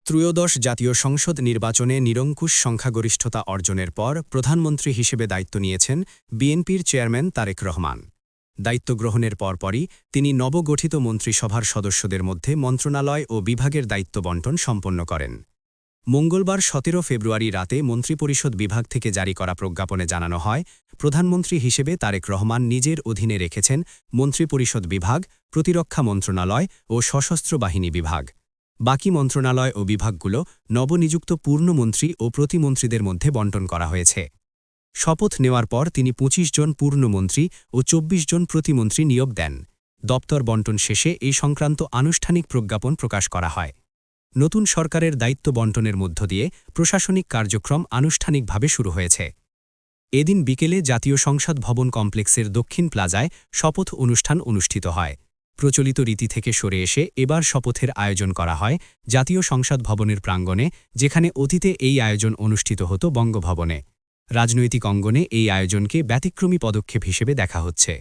ত্রয়োদশ জাতীয় সংসদ নির্বাচনে নিরঙ্কুশ সংখ্যাগরিষ্ঠতা অর্জনের পর প্রধানমন্ত্রী হিসেবে দায়িত্ব নিয়েছেন বিএনপির চেয়ারম্যান তারেক রহমান। দায়িত্ব গ্রহণের পরপরই তিনি নবগঠিত মন্ত্রিসভার সদস্যদের মধ্যে মন্ত্রণালয় ও বিভাগের দায়িত্ব বণ্টন সম্পন্ন করেন। মঙ্গলবার ১৭ ফেব্রুয়ারি রাতে মন্ত্রিপরিষদ বিভাগ থেকে জারি করা প্রজ্ঞাপনে জানানো হয়, প্রধানমন্ত্রী হিসেবে তারেক রহমান নিজের অধীনে রেখেছেন মন্ত্রিপরিষদ বিভাগ, প্রতিরক্ষা মন্ত্রণালয় ও সশস্ত্র বাহিনী বিভাগ। বাকি মন্ত্রণালয় ও বিভাগগুলো নবনিযুক্ত পূর্ণমন্ত্রী ও প্রতিমন্ত্রীদের মধ্যে বণ্টন করা হয়েছে। শপথ নেওয়ার পর তিনি ২৫ জন পূর্ণমন্ত্রী ও ২৪ জন প্রতিমন্ত্রী নিয়োগ দেন। দপ্তর বণ্টন শেষে এই সংক্রান্ত আনুষ্ঠানিক প্রজ্ঞাপন প্রকাশ করা হয়। নতুন সরকারের দায়িত্ব বণ্টনের মধ্য দিয়ে প্রশাসনিক কার্যক্রম আনুষ্ঠানিকভাবে শুরু হয়েছে। এদিন বিকেলে জাতীয় সংসদ ভবন কমপ্লেক্সের দক্ষিণ প্লাজায় শপথ অনুষ্ঠান অনুষ্ঠিত হয়। প্রচলিত রীতি থেকে সরে এসে এবার শপথের আয়োজন করা হয় জাতীয় সংসদ ভবনের প্রাঙ্গণে, যেখানে অতীতে এই আয়োজন অনুষ্ঠিত হতো বঙ্গভবনে। রাজনৈতিক অঙ্গনে এই আয়োজনকে ব্যতিক্রমী পদক্ষেপ হিসেবে দেখা হচ্ছে।